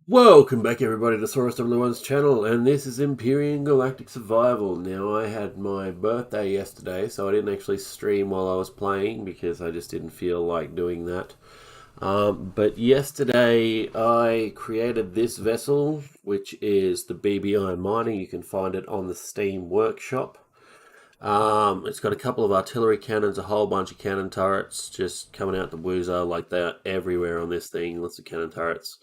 Welcome back everybody to Saurus001's channel, and this is Empyrion Galactic Survival. Now, I had my birthday yesterday, so I didn't actually stream while I was playing because I just didn't feel like doing that. But yesterday I created this vessel, which is the BBI Miner. You can find it on the Steam Workshop. It's got a couple of artillery cannons, a whole bunch of cannon turrets just coming out the woozer like they're everywhere on this thing. Lots of cannon turrets.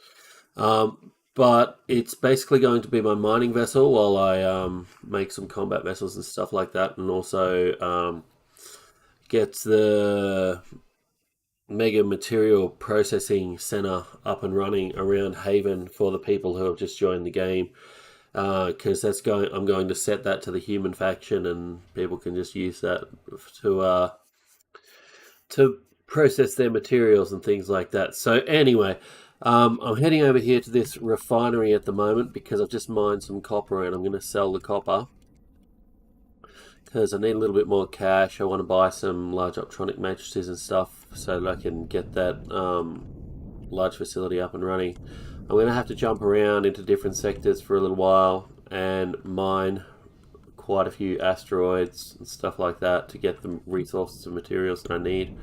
But it's basically going to be my mining vessel while I make some combat vessels and stuff like that, and also get the mega material processing center up and running around Haven for the people who have just joined the game. Because I'm going to set that to the human faction, and people can just use that to process their materials and things like that. So anyway, I'm heading over here to this refinery at the moment because I've just mined some copper and I'm going to sell the copper because I need a little bit more cash. I want to buy some large optronic matrices and stuff so that I can get that large facility up and running. I'm going to have to jump around into different sectors for a little while and mine quite a few asteroids and stuff like that to get the resources and materials that I need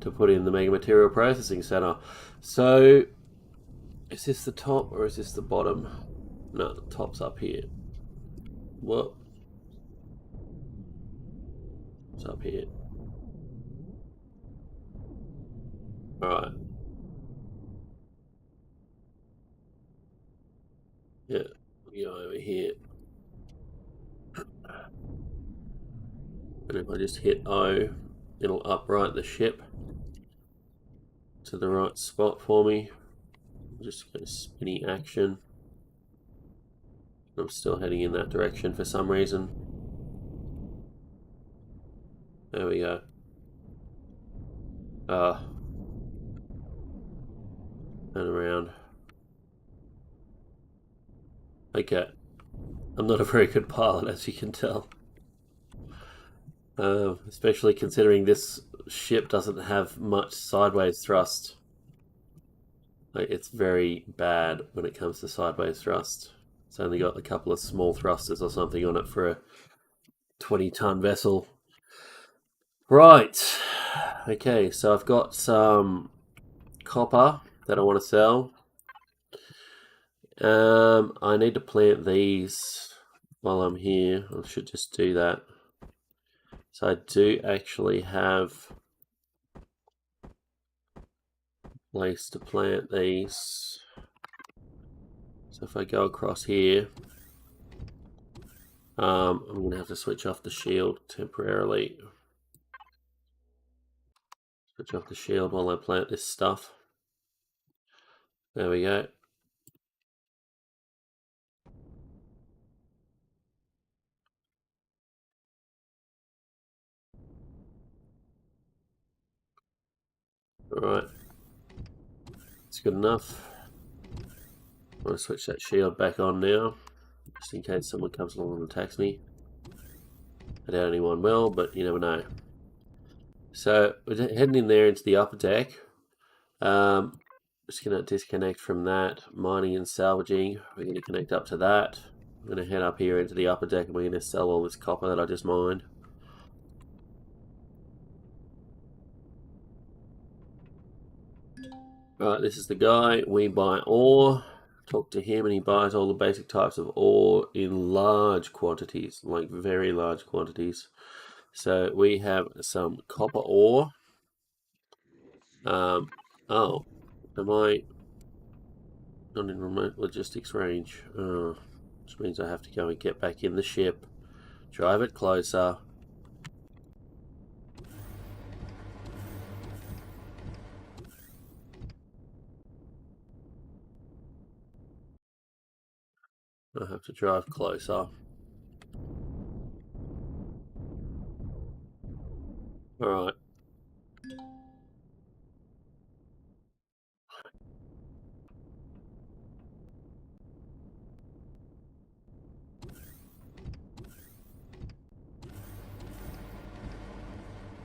to put in the Mega Material Processing Center. So, is this the top or is this the bottom? No, the top's up here. What? It's up here. Alright. Yeah, we go over here. And if I just hit O, it'll upright the ship to the right spot for me. Just go spinny action. I'm still heading in that direction for some reason. There we go. Turn around. Okay. I'm not a very good pilot, as you can tell. Especially considering this ship doesn't have much sideways thrust. Like, it's very bad when it comes to sideways thrust. It's only got a couple of small thrusters or something on it for a 20-ton vessel. Right. Okay, so I've got some copper that I want to sell. I need to plant these while I'm here. I should just do that. So I do actually have a place to plant these. So if I go across here, I'm going to have to switch off the shield temporarily. Switch off the shield while I plant this stuff. There we go. Alright. It's good enough. I'm going to switch that shield back on now, just in case someone comes along and attacks me. I doubt anyone will, but you never know. So we're heading in there into the upper deck. Just going to disconnect from that. Mining and salvaging. We're going to connect up to that. I'm going to head up here into the upper deck and we're going to sell all this copper that I just mined. Right, this is the guy. We buy ore. Talk to him and he buys all the basic types of ore in large quantities, like very large quantities. So we have some copper ore. Oh, am I not in remote logistics range? Which means I have to go and get back in the ship, drive it closer. I have to drive closer. Alright.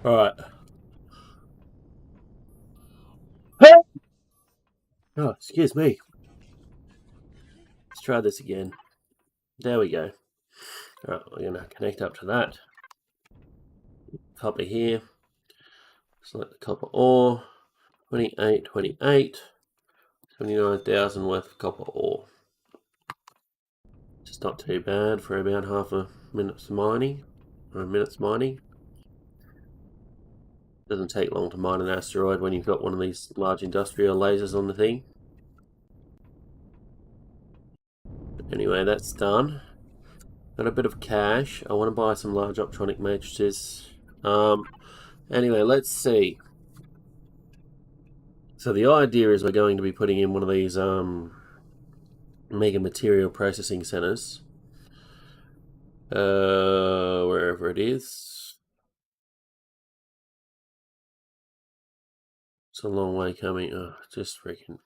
Alright. Oh, excuse me. try this again. There we go. Alright, we're going to connect up to that. Copper here. Select the copper ore. 28, 28. 79,000 worth of copper ore. Just not too bad for about half a minute's mining. Or a minute's mining. Doesn't take long to mine an asteroid when you've got one of these large industrial lasers on the thing. But anyway, that's done. Got a bit of cash. I want to buy some large optronic matrices. Anyway, let's see. So the idea is we're going to be putting in one of these mega material processing centers. Wherever it is. It's a long way coming. Oh, just freaking.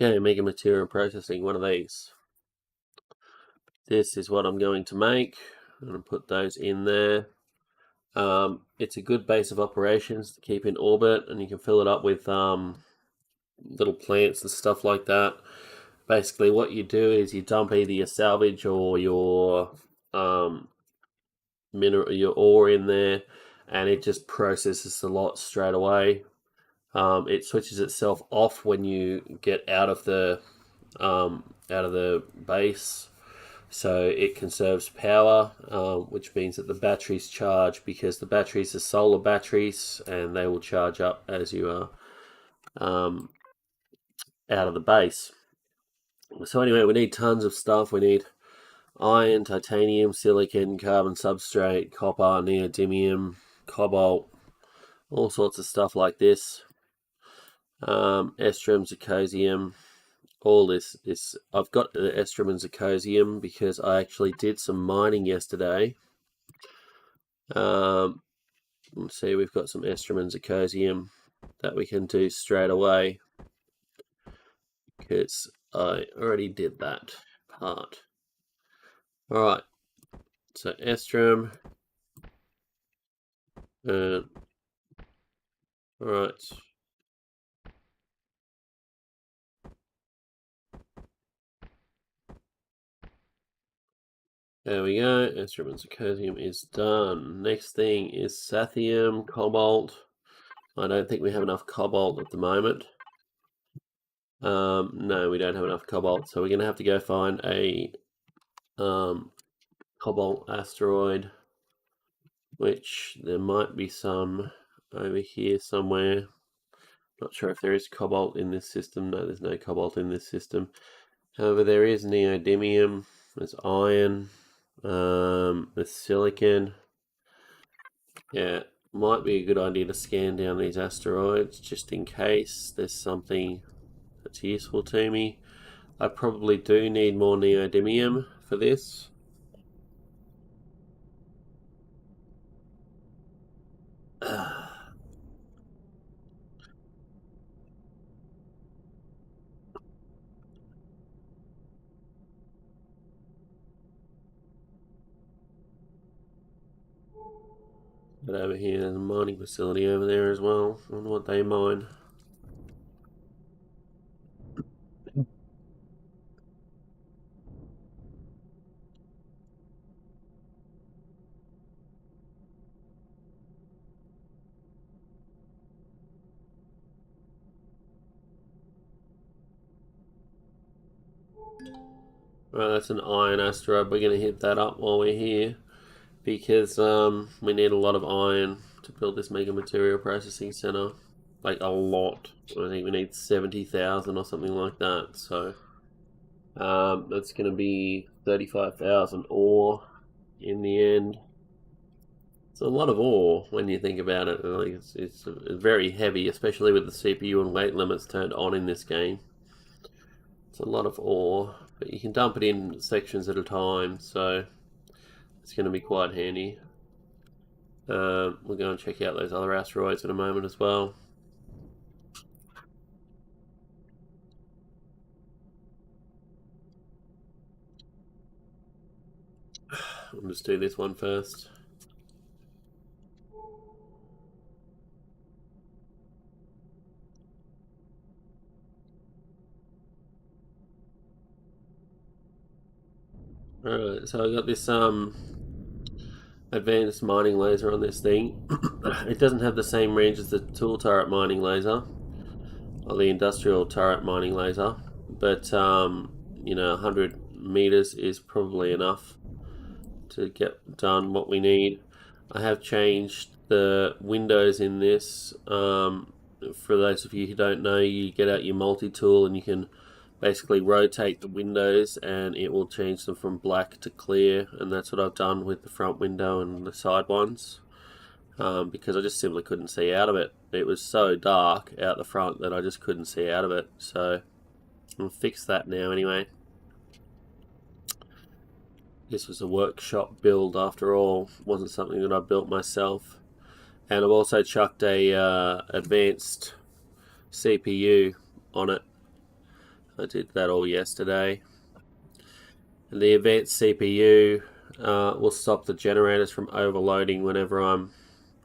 Okay, mega material processing, one of these. This is what I'm going to make. I'm going to put those in there. It's a good base of operations to keep in orbit, and you can fill it up with little plants and stuff like that. Basically, what you do is you dump either your salvage or your your ore in there, and it just processes the lot straight away. It switches itself off when you get out of the base, so it conserves power, which means that the batteries charge, because the batteries are solar batteries and they will charge up as you are out of the base. So anyway, we need tons of stuff. We need iron, titanium, silicon, carbon substrate, copper, neodymium, cobalt, all sorts of stuff like this. Estrum, zirconium, all this. I've got the estrum and zirconium because I actually did some mining yesterday. Let's see, we've got some estrum and zirconium that we can do straight away because I already did that part. Alright, so estrum. Alright. There we go, estrum and zirconium is done. Next thing is sathium, cobalt. I don't think we have enough cobalt at the moment. No, we don't have enough cobalt, so we're going to have to go find a Cobalt Asteroid, which there might be some over here somewhere. Not sure if there is cobalt in this system. No, there's no cobalt in this system. However, there is neodymium, there's iron, there's silicon. Yeah, might be a good idea to scan down these asteroids just in case there's something that's useful to me. I probably do need more neodymium for this. But over here, there's a mining facility over there as well. I wonder what they mine. Right, that's an iron asteroid. We're going to hit that up while we're here because we need a lot of iron to build this mega material processing center. Like a lot. I think we need 70,000 or something like that. So that's going to be 35,000 ore in the end. It's a lot of ore when you think about it. Like it's very heavy, especially with the CPU and weight limits turned on in this game. It's a lot of ore, but you can dump it in sections at a time, so it's going to be quite handy. We'll go and check out those other asteroids in a moment as well. We'll just do this one first. Alright, so I got this advanced mining laser on this thing. It doesn't have the same range as the tool turret mining laser or the industrial turret mining laser, but 100 meters is probably enough to get done what we need. I have changed the windows in this. For those of you who don't know, you get out your multi-tool and you can basically rotate the windows and it will change them from black to clear, and that's what I've done with the front window and the side ones, because I just simply couldn't see out of it. It was so dark out the front that I just couldn't see out of it, so I'll fix that now anyway. This was a workshop build after all, it wasn't something that I built myself. And I've also chucked a advanced CPU on it. I did that all yesterday. And the advanced CPU will stop the generators from overloading whenever I'm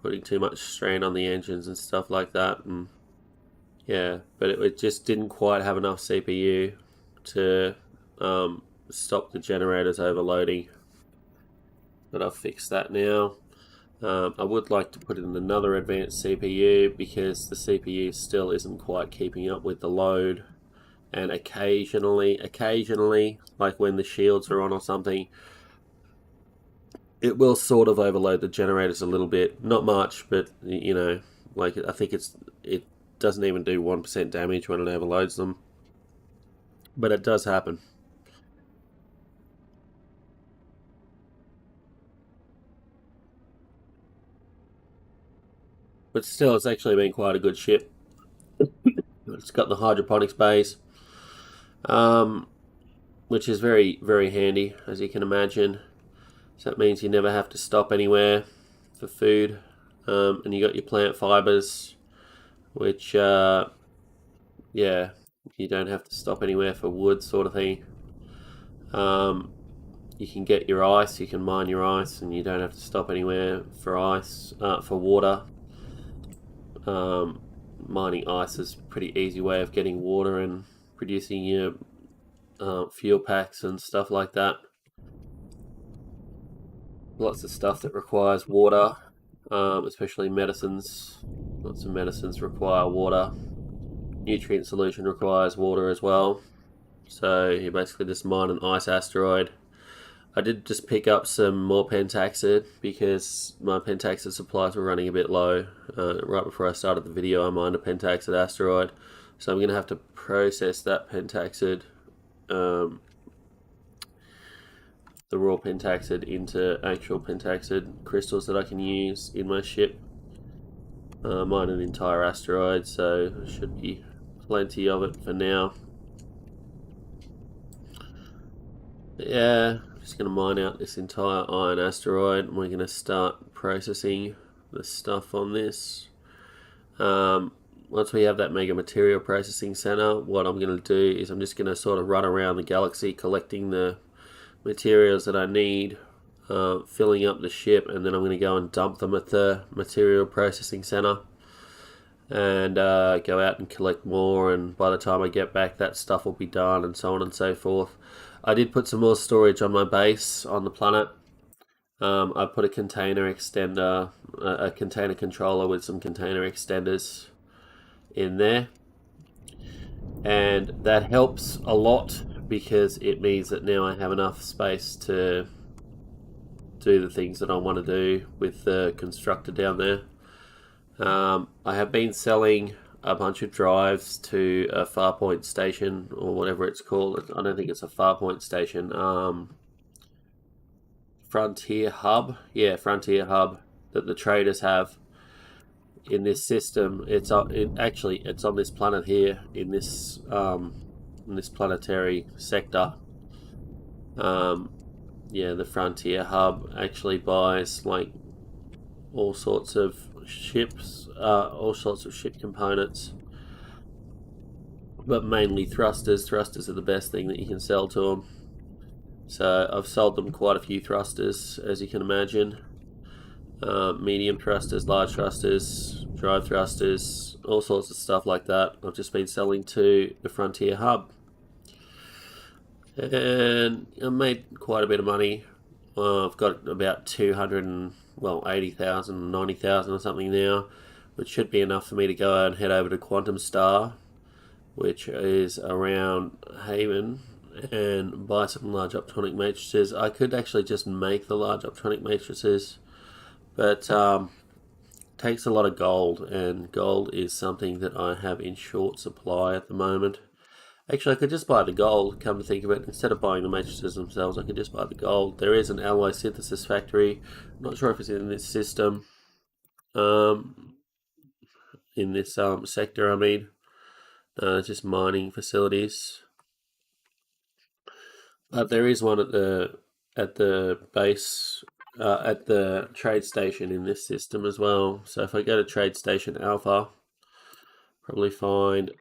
putting too much strain on the engines and stuff like that. And yeah, but it just didn't quite have enough CPU to stop the generators overloading. But I've fixed that now. I would like to put in another advanced CPU because the CPU still isn't quite keeping up with the load, and occasionally, like when the shields are on or something, it will sort of overload the generators a little bit. Not much, but like I think it doesn't even do 1% damage when it overloads them, but it does happen. But still, it's actually been quite a good ship. It's got the hydroponics bays, which is very, very handy, as you can imagine. So that means you never have to stop anywhere for food. And you got your plant fibers, which, yeah, you don't have to stop anywhere for wood, sort of thing. You can get your ice, you can mine your ice, and you don't have to stop anywhere for ice, for water. Mining ice is a pretty easy way of getting water and producing your fuel packs and stuff like that. Lots of stuff that requires water, especially medicines. Lots of medicines require water. Nutrient solution requires water as well. So you basically just mine an ice asteroid. I did just pick up some more pentaxid because my pentaxid supplies were running a bit low. Right before I started the video, I mined a pentaxid asteroid, so I'm going to have to process that pentaxid, the raw pentaxid, into actual pentaxid crystals that I can use in my ship. Mine an entire asteroid, so there should be plenty of it for now. But yeah, just going to mine out this entire iron asteroid, and we're going to start processing the stuff on this. Once we have that mega material processing center, what I'm going to do is I'm just going to sort of run around the galaxy collecting the materials that I need, filling up the ship, and then I'm going to go and dump them at the material processing center and go out and collect more, and by the time I get back that stuff will be done, and so on and so forth. I did put some more storage on my base on the planet. I put a container extender, a container controller with some container extenders in there, and that helps a lot because it means that now I have enough space to do the things that I want to do with the constructor down there. I have been selling a bunch of drives to a Farpoint station, or whatever it's called. I don't think it's a Farpoint station. Frontier Hub. Yeah, Frontier Hub that the traders have in this system. It's on this planet here, in this planetary sector. Yeah, the Frontier Hub actually buys like all sorts of ships, all sorts of ship components, but mainly thrusters. Thrusters are the best thing that you can sell to them. So I've sold them quite a few thrusters, as you can imagine. Medium thrusters, large thrusters, drive thrusters, all sorts of stuff like that. I've just been selling to the Frontier Hub. And I made quite a bit of money. I've got about 80,000, 90,000 or something now, which should be enough for me to go and head over to Quantum Star, which is around Haven, and buy some large optronic matrices. I could actually just make the large optronic matrices, but takes a lot of gold, and gold is something that I have in short supply at the moment. Actually, I could just buy the gold, come to think of it. Instead of buying the matrices themselves, I could just buy the gold. There is an alloy synthesis factory. I'm not sure if it's in this system. In this sector, I mean. It's just mining facilities. But there is one at the base, at the trade station in this system as well. So if I go to Trade Station Alpha, probably find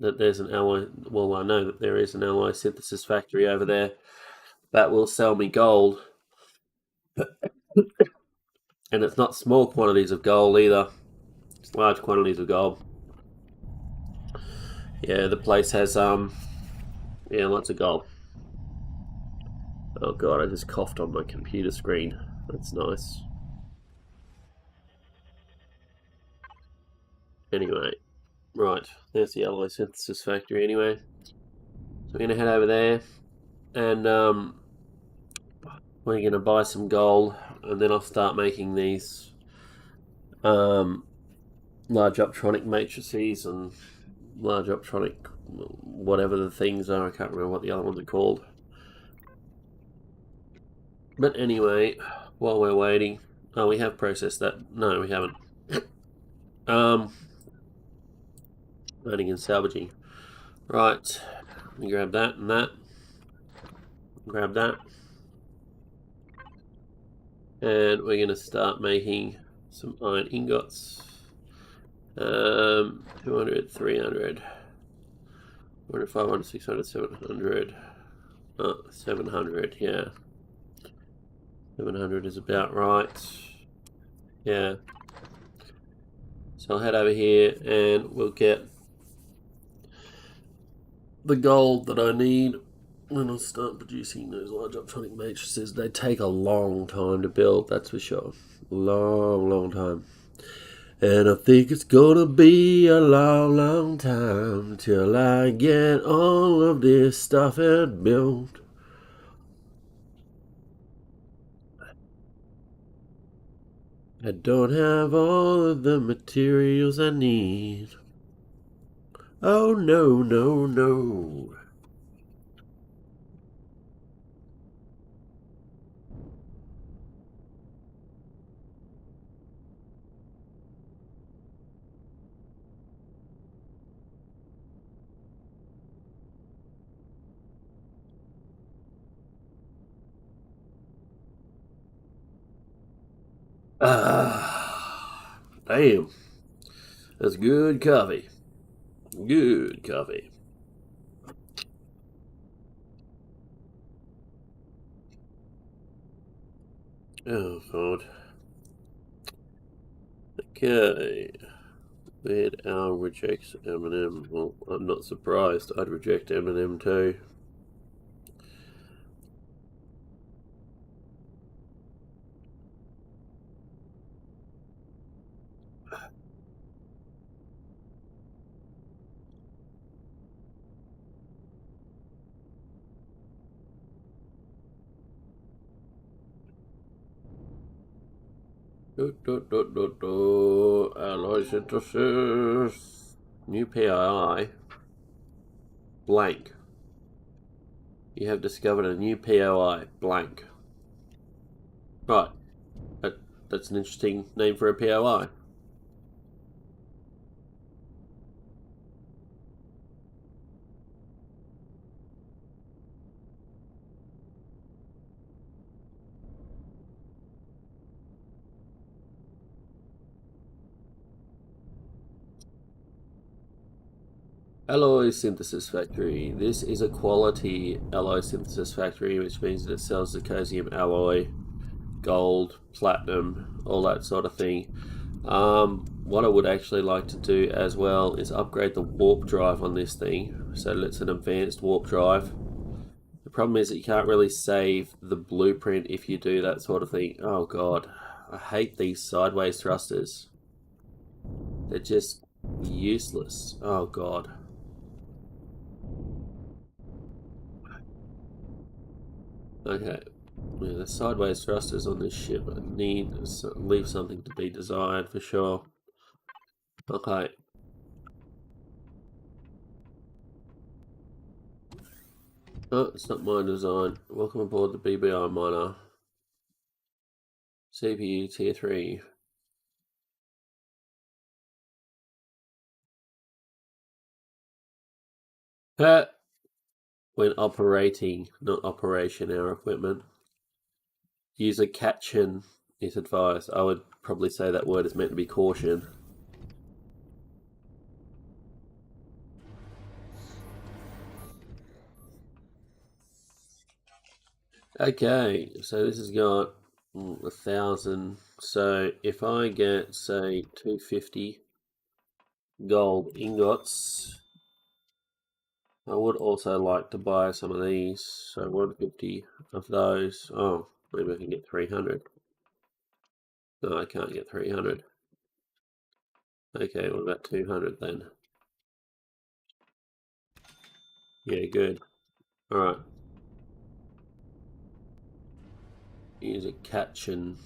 that there's an alloy. Well, I know that there is an alloy synthesis factory over there that will sell me gold, and it's not small quantities of gold either. It's large quantities of gold. Yeah, the place has lots of gold. Oh god, I just coughed on my computer screen. That's nice. Anyway, right, there's the alloy synthesis factory anyway. So we're gonna head over there, and we're gonna buy some gold, and then I'll start making these large optronic matrices and large optronic whatever the things are. I can't remember what the other ones are called. But anyway, while we're waiting, oh, we have processed that. No, we haven't. Loading and salvaging. Right, let me grab that and that. Grab that. And we're going to start making some iron ingots. 200, 300, 400, 500, 600, 700. 700, yeah. 700 is about right. Yeah. So I'll head over here and we'll get the gold that I need when I start producing those large optronic matrices. They take a long time to build, that's for sure. Long time. And I think it's gonna be a long time till I get all of this stuff and built. I don't have all of the materials I need. Oh no, no, no. Damn. That's good coffee. Good coffee. Oh, God. Okay. Weird Al rejects Eminem. Well, I'm not surprised. I'd reject Eminem too. Alloy synthesis. New PII. Blank. You have discovered a new POI. Blank. Right. That's an interesting name for a POI. Alloy synthesis factory. This is a quality alloy synthesis factory, which means that it sells zirconium alloy, gold, platinum, all that sort of thing. What I would actually like to do as well is upgrade the warp drive on this thing. So it's an advanced warp drive. problem is that you can't really save the blueprint if you do that sort of thing. Oh god, I hate these sideways thrusters. They're just useless. Oh god. Okay. Yeah, the sideways thrusters on this ship leave something to be desired for sure. Okay. Oh, it's not my design. Welcome aboard the BBI miner. CPU tier 3. When operating, not operation, our equipment. Use a catchin is advised. I would probably say that word is meant to be caution. Okay, so this has got 1,000. So if I get, say, 250 gold ingots, I would also like to buy some of these. So 150 of those. Oh, maybe I can get 300. No, I can't get 300. Okay, what about 200 then? Yeah, good. Alright. Use a catchin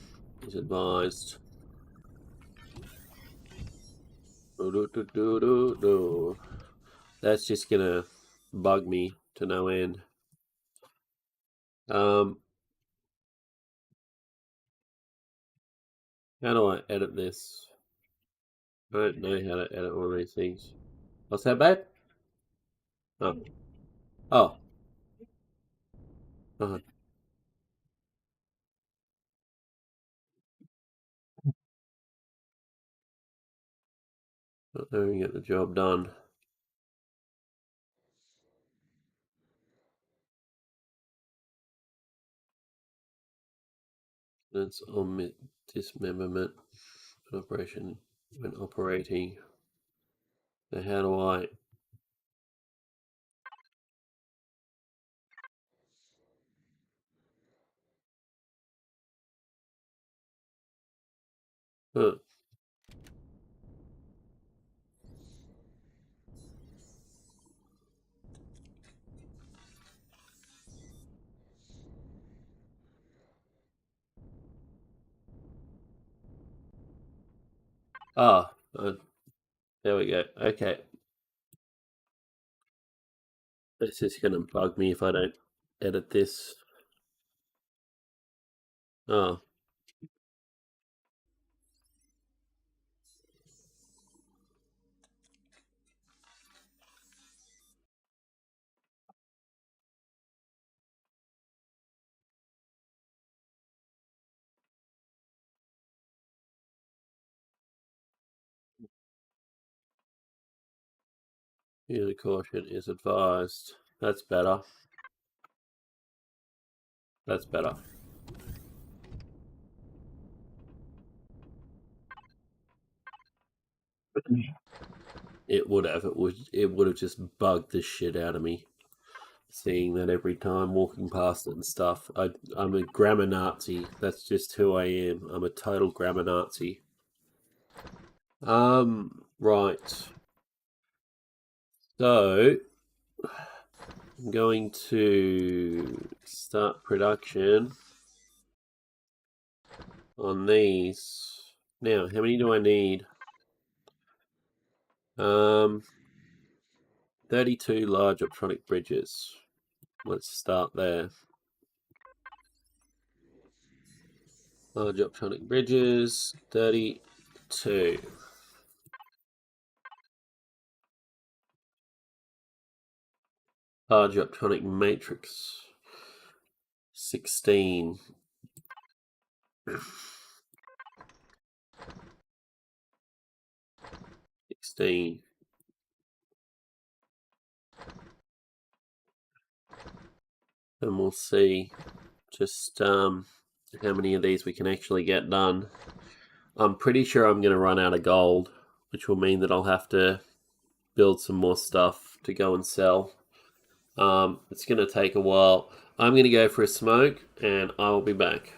is advised. That's just gonna bug me to no end. How do I edit this? I don't know how to edit one of these things. What's that, babe? Oh. Oh. Uh-huh. Not doing get the job done. Let's omit dismemberment operation when operating. So how do I? Huh. Ah, there we go. Okay. This is gonna bug me if I don't edit this. Oh. User caution is advised. That's better. That's better. It would have. It would have just bugged the shit out of me. Seeing that every time walking past it and stuff. I'm a grammar Nazi. That's just who I am. I'm a total grammar Nazi. Right. So I'm going to start production on these. Now, how many do I need? 32 large optronic bridges. Let's start there. Large optronic bridges, 32. Large optronic matrix, 16. 16. And we'll see just how many of these we can actually get done. I'm pretty sure I'm going to run out of gold, which will mean that I'll have to build some more stuff to go and sell. It's going to take a while. I'm going to go for a smoke, and I will be back.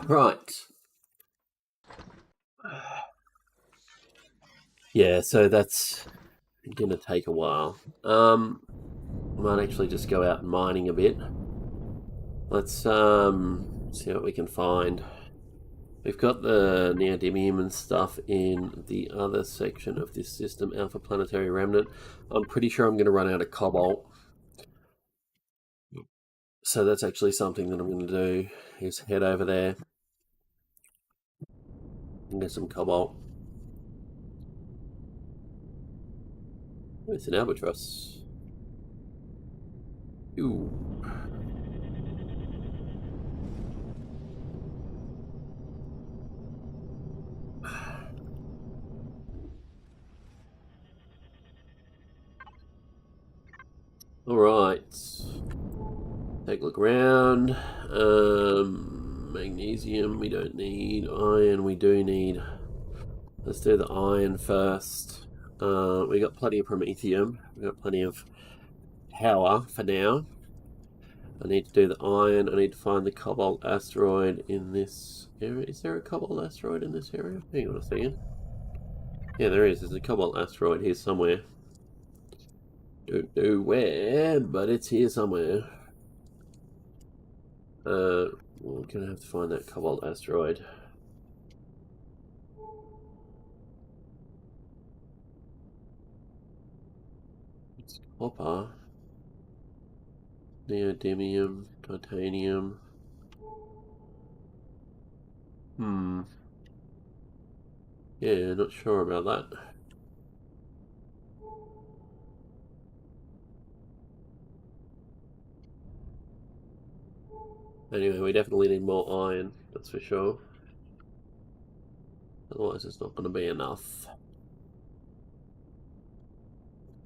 Right. Yeah, so that's going to take a while. I might actually just go out mining a bit. Let's see what we can find. We've got the neodymium and stuff in the other section of this system, Alpha Planetary Remnant. I'm pretty sure I'm going to run out of cobalt. So that's actually something that I'm going to do, is head over there and get some cobalt. It's an albatross. Ooh. Alright. Take a look around. Magnesium we don't need. Iron we do need. Let's do the iron first. We got plenty of promethium. We got plenty of power for now. I need to do the iron. I need to find the Cobalt Asteroid in this area. Is there a Cobalt Asteroid in this area? Hang on a second. Yeah, there is. There's a Cobalt Asteroid here somewhere. Don't know where, but it's here somewhere. We're gonna have to find that Cobalt Asteroid. It's copper, neodymium, titanium. Yeah, not sure about that. Anyway, we definitely need more iron, that's for sure. Otherwise it's not going to be enough.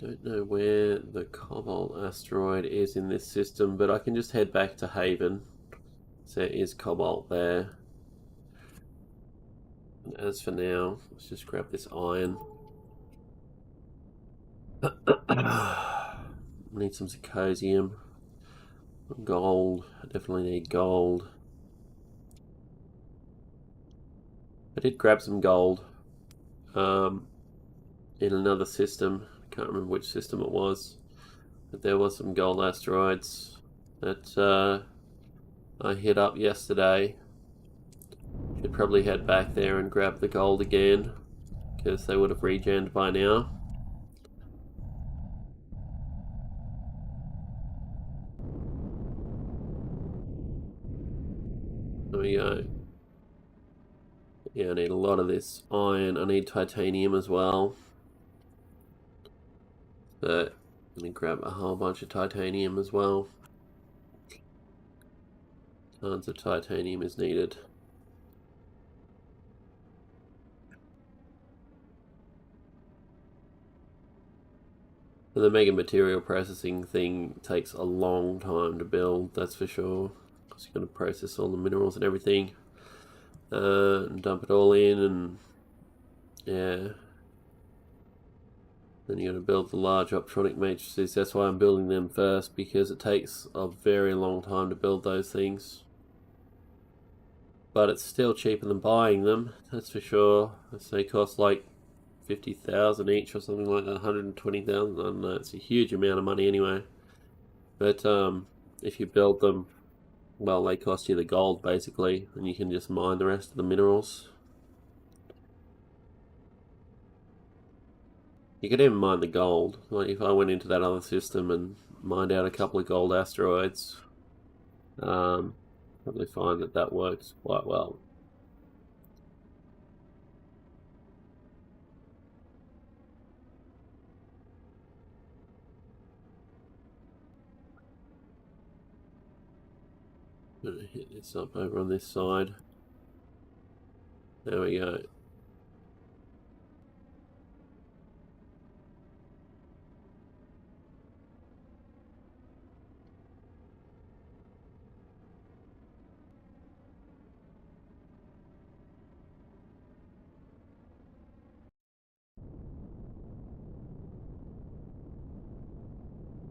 Don't know where the Cobalt Asteroid is in this system, but I can just head back to Haven. So there is Cobalt there. And as for now, let's just grab this iron. We need some zirconium. Gold. I definitely need gold. I did grab some gold in another system. I can't remember which system it was, but there was some gold asteroids that I hit up yesterday. Should probably head back there and grab the gold again, because they would have regened by now. There we go. Yeah, I need a lot of this iron. I need titanium as well. But I'm going to grab a whole bunch of titanium as well. Tons of titanium is needed. And the mega material processing thing takes a long time to build, that's for sure. Because you've got to process all the minerals and everything. And dump it all in, and yeah. Then you got to build the large optronic matrices. That's why I'm building them first, because it takes a very long time to build those things. But it's still cheaper than buying them, that's for sure. They cost like 50,000 each or something like that, 120,000. I don't know, it's a huge amount of money anyway. But if you build them, well, they cost you the gold basically, and you can just mine the rest of the minerals. You could even mine the gold. Like if I went into that other system and mined out a couple of gold asteroids, probably find that that works quite well. I'm gonna hit this up over on this side. There we go.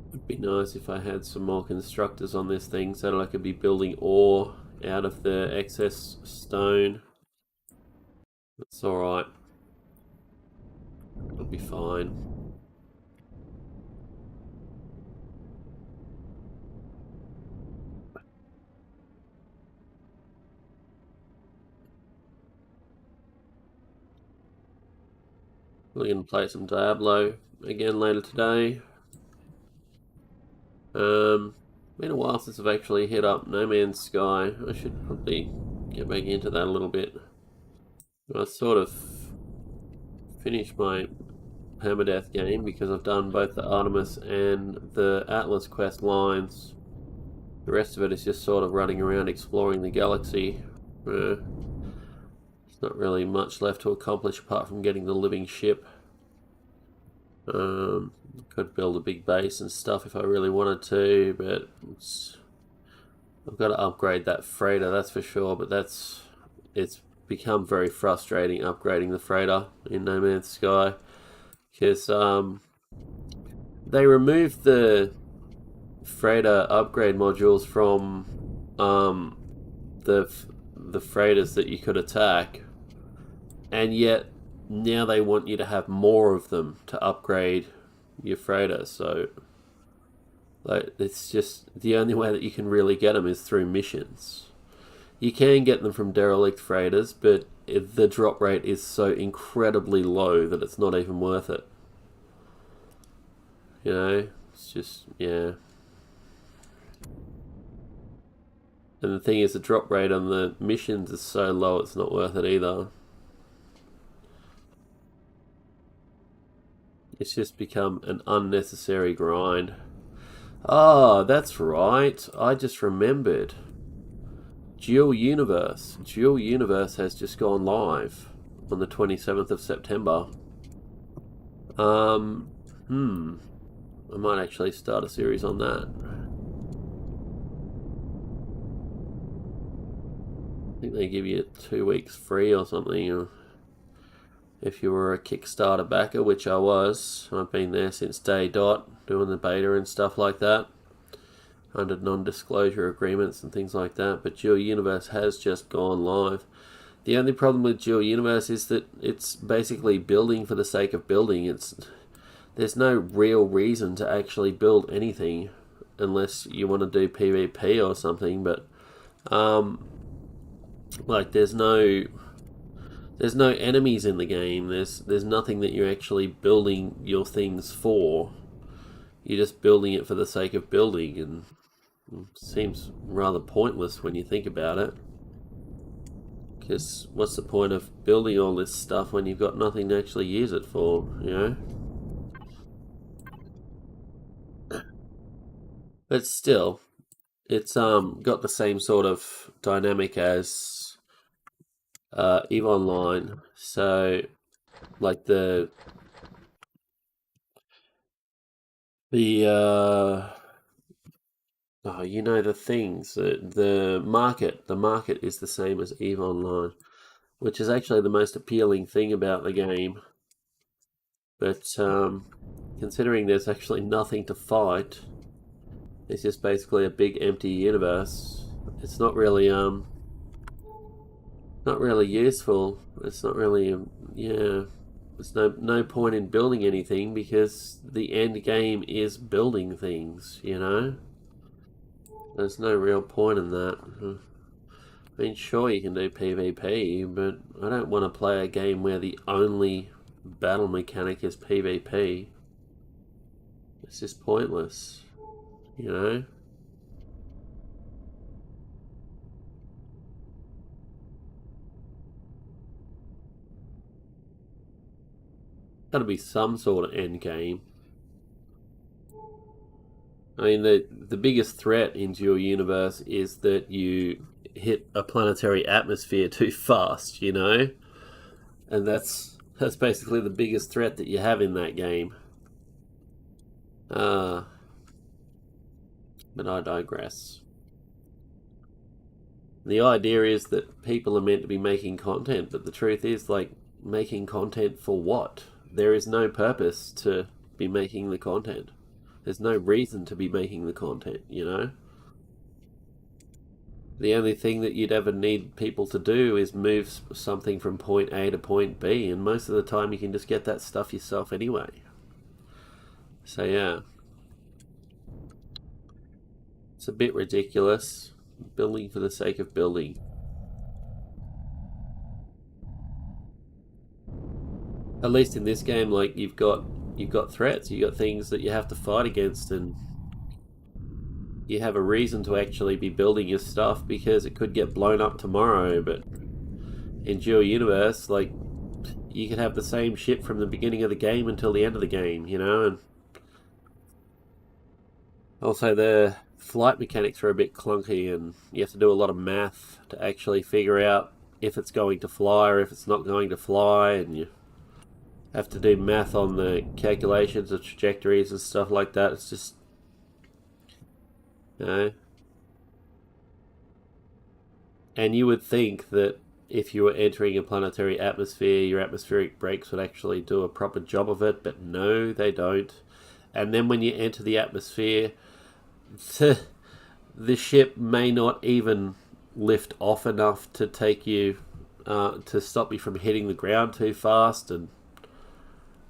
It'd be nice if I had some more constructors on this thing so that I could be building ore out of the excess stone. That's alright. It'll be fine. We're going to play some Diablo again later today. Been a while since I've actually hit up No Man's Sky. I should probably get back into that a little bit. I sort of finished my permadeath game because I've done both the Artemis and the Atlas quest lines. The rest of it is just sort of running around exploring the galaxy. There's not really much left to accomplish apart from getting the living ship. Could build a big base and stuff if I really wanted to, but I've got to upgrade that freighter, that's for sure. But it's become very frustrating upgrading the freighter in No Man's Sky, Because they removed the freighter upgrade modules from the freighters that you could attack, and yet now they want you to have more of them to upgrade your freighter. So like, it's just the only way that you can really get them is through missions. You can get them from derelict freighters, but the drop rate is so incredibly low that it's not even worth it. You know, it's just, yeah. And the thing is, the drop rate on the missions is so low, it's not worth it either. It's just become an unnecessary grind. Ah, that's right. I just remembered. Dual Universe. Dual Universe has just gone live on the 27th of September. I might actually start a series on that. I think they give you 2 weeks free or something. If you were a Kickstarter backer, which I was. I've been there since day dot, doing the beta and stuff like that, under non-disclosure agreements and things like that. But Dual Universe has just gone live. The only problem with Dual Universe is that it's basically building for the sake of building. There's no real reason to actually build anything unless you want to do PvP or something. But like there's no enemies in the game. There's nothing that you're actually building your things for. You're just building it for the sake of building, and it seems rather pointless when you think about it. Because what's the point of building all this stuff when you've got nothing to actually use it for, you know? But still, it's got the same sort of dynamic as EVE Online. So, like the oh, you know, the things, the market is the same as EVE Online, which is actually the most appealing thing about the game. But considering there's actually nothing to fight, it's just basically a big empty universe. It's not really useful. It's not really yeah. There's no point in building anything because the end game is building things, you know? There's no real point in that. I mean, sure, you can do PvP, but I don't want to play a game where the only battle mechanic is PvP. It's just pointless, you know? Gotta be some sort of end game. I mean, the biggest threat in Dual Universe is that you hit a planetary atmosphere too fast, you know? And that's basically the biggest threat that you have in that game. But I digress. The idea is that people are meant to be making content, but the truth is, like, making content for what? There is no purpose to be making the content. There's no reason to be making the content, you know? The only thing that you'd ever need people to do is move something from point A to point B, and most of the time you can just get that stuff yourself anyway. So yeah. It's a bit ridiculous. Building for the sake of building. At least in this game, like, you've got threats, you've got things that you have to fight against, and you have a reason to actually be building your stuff because it could get blown up tomorrow. But in Dual Universe, like, you could have the same shit from the beginning of the game until the end of the game, you know? And also the flight mechanics are a bit clunky, and you have to do a lot of math to actually figure out if it's going to fly or if it's not going to fly, and you have to do math on the calculations of trajectories and stuff like that. It's just, you know. And you would think that if you were entering a planetary atmosphere, your atmospheric brakes would actually do a proper job of it, but no, they don't. And then when you enter the atmosphere, the ship may not even lift off enough to take you, to stop you from hitting the ground too fast, and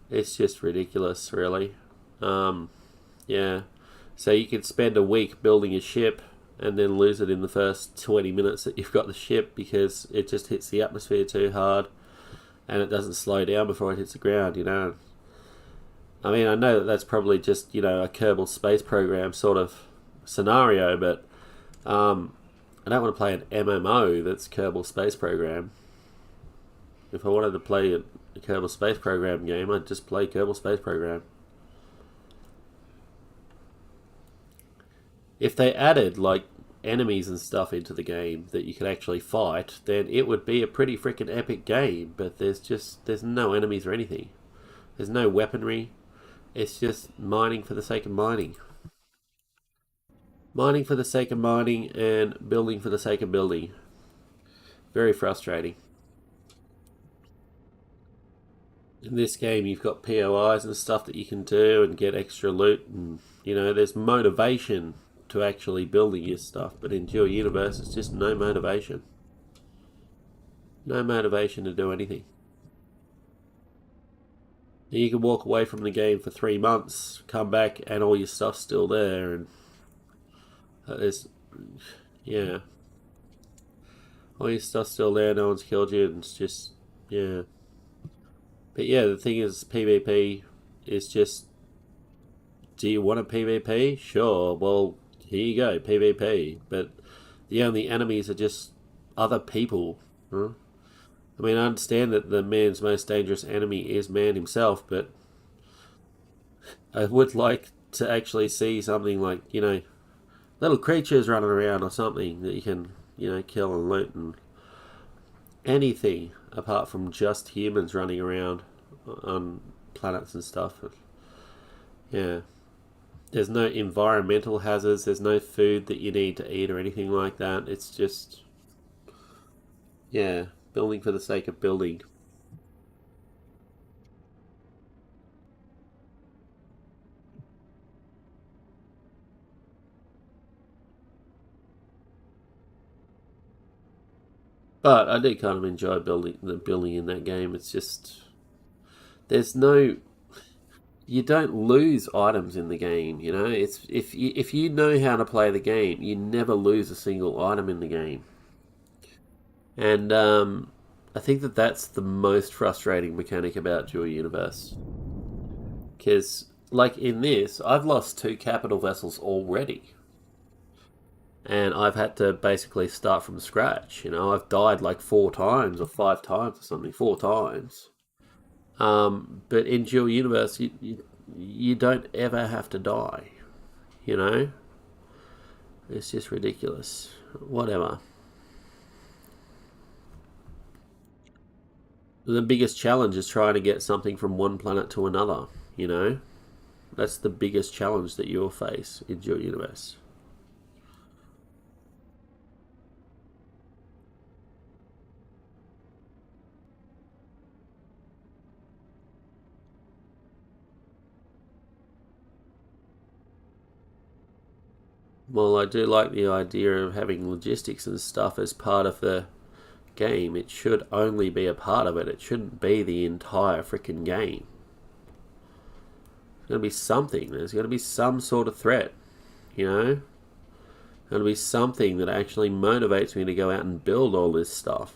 it's just ridiculous, really. Yeah. So you could spend a week building a ship and then lose it in the first 20 minutes that you've got the ship because it just hits the atmosphere too hard and it doesn't slow down before it hits the ground, you know. I mean, I know that that's probably just, you know, a Kerbal Space Program sort of scenario, but I don't want to play an MMO that's Kerbal Space Program. If I wanted to play a Kerbal Space Program game, I'd just play Kerbal Space Program. If they added like enemies and stuff into the game that you could actually fight, then it would be a pretty freaking epic game. But there's no enemies or anything. There's no weaponry. It's just mining for the sake of mining. Mining for the sake of mining and building for the sake of building. Very frustrating. In this game, you've got POIs and stuff that you can do and get extra loot, and you know there's motivation to actually building your stuff. But in Dual Universe, it's just no motivation. No motivation to do anything. You can walk away from the game for 3 months, come back, and all your stuff's still there, and there's, yeah, all your stuff's still there. No one's killed you, and it's just, yeah. But yeah, the thing is, PvP is just, do you want a PvP? Sure, well, here you go, PvP. But the only enemies are just other people. Huh? I mean, I understand that the man's most dangerous enemy is man himself, but I would like to actually see something like, you know, little creatures running around or something that you can, you know, kill and loot, and anything apart from just humans running around on planets and stuff. Yeah. There's no environmental hazards, there's no food that you need to eat or anything like that. It's just, yeah, building for the sake of building. But I do kind of enjoy building in that game. It's just, there's no, you don't lose items in the game. You know, it's if you know how to play the game, you never lose a single item in the game. And I think that that's the most frustrating mechanic about Dual Universe. Because, like in this, I've lost 2 capital vessels already. And I've had to basically start from scratch. You know, I've died like 4 times or 5 times or something, 4 times. But in Dual Universe, you don't ever have to die. You know? It's just ridiculous. Whatever. The biggest challenge is trying to get something from one planet to another, you know? That's the biggest challenge that you'll face in Dual Universe. Well, I do like the idea of having logistics and stuff as part of the game. It should only be a part of it. It shouldn't be the entire freaking game. There's going to be something. There's going to be some sort of threat, you know? There's going to be something that actually motivates me to go out and build all this stuff.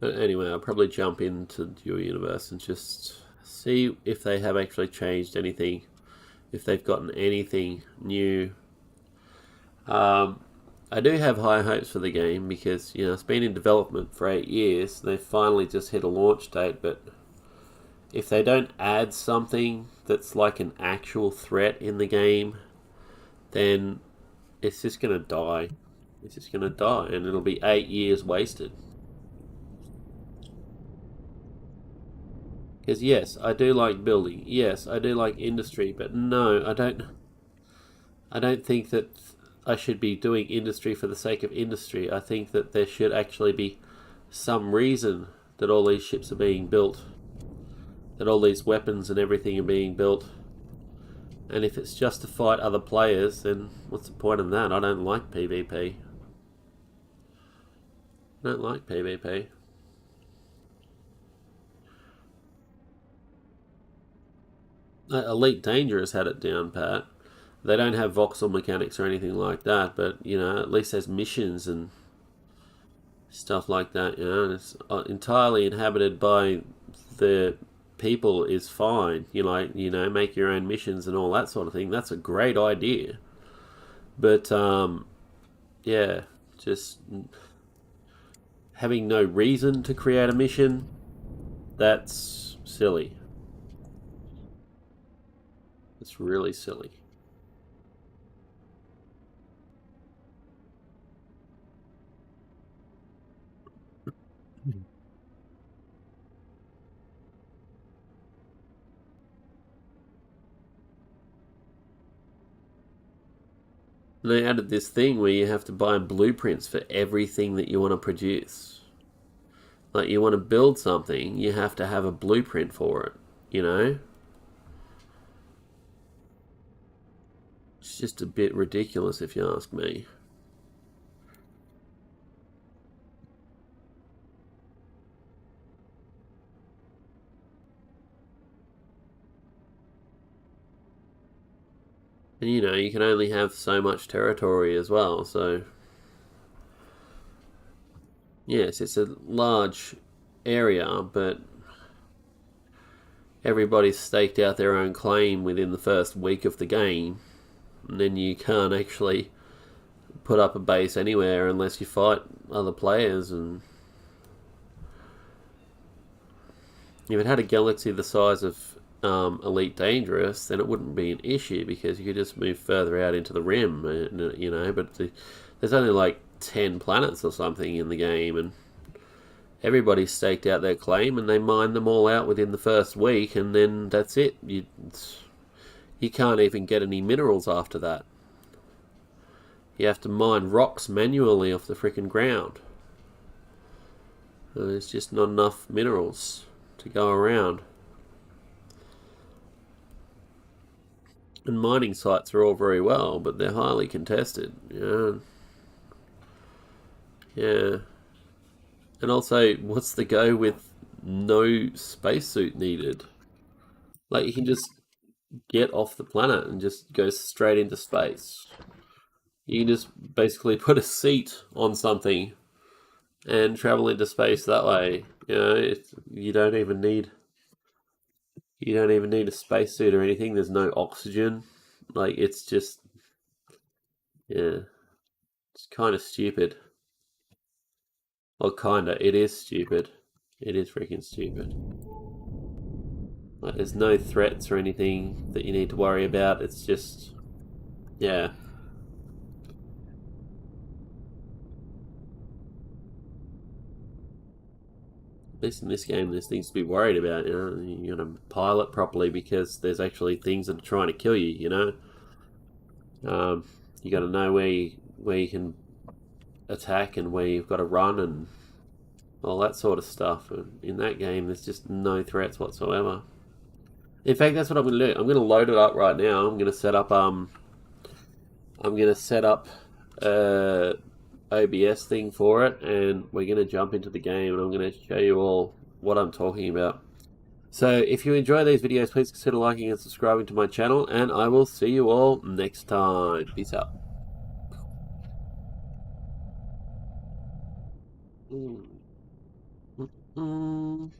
But anyway, I'll probably jump into Dual Universe and just see if they have actually changed anything, if they've gotten anything new. I do have high hopes for the game because, you know, it's been in development for 8 years. They've finally just hit a launch date, but if they don't add something that's like an actual threat in the game, then it's just going to die. It's just going to die, and it'll be 8 years wasted. Because yes, I do like building. Yes, I do like industry, but no, I don't. I don't think that I should be doing industry for the sake of industry. I think that there should actually be some reason that all these ships are being built, that all these weapons and everything are being built. And if it's just to fight other players, then what's the point in that? I don't like PvP. I don't like PvP. Elite Dangerous had it down pat. They don't have voxel mechanics or anything like that, but you know, at least there's missions and stuff like that. You know, and it's entirely inhabited by the people is fine. You know, make your own missions and all that sort of thing. That's a great idea. But yeah, just having no reason to create a mission, that's silly. It's really silly. And they added this thing where you have to buy blueprints for everything that you want to produce. Like, you want to build something, you have to have a blueprint for it, you know? It's just a bit ridiculous if you ask me. And you know, you can only have so much territory as well, so yes, it's a large area, but everybody's staked out their own claim within the first week of the game, and then you can't actually put up a base anywhere unless you fight other players. And if it had a galaxy the size of Elite Dangerous, then it wouldn't be an issue because you could just move further out into the rim, you know. But there's only like 10 planets or something in the game, and everybody's staked out their claim, and they mine them all out within the first week, and then that's it. You can't even get any minerals after that. You have to mine rocks manually off the freaking ground. There's just not enough minerals to go around. And mining sites are all very well, but they're highly contested. Yeah. And also, what's the go with no spacesuit needed? Like, you can just get off the planet and just go straight into space. You can just basically put a seat on something and travel into space that way. You know, you don't even need a spacesuit or anything. There's no oxygen. Like, it's just, yeah, it's kind of stupid. Well, kinda. It is stupid. It is freaking stupid. Like, there's no threats or anything that you need to worry about. It's just, yeah. At least in this game, there's things to be worried about. You know, you got to pilot properly because there's actually things that are trying to kill you. You know, you got to know where you can attack and where you've got to run and all that sort of stuff. And in that game, there's just no threats whatsoever. In fact, that's what I'm going to do. I'm going to load it up right now. I'm going to set up OBS thing for it, and we're going to jump into the game, and I'm going to show you all what I'm talking about. So if you enjoy these videos, please consider liking and subscribing to my channel, and I will see you all next time. Peace out. Mm. Mm.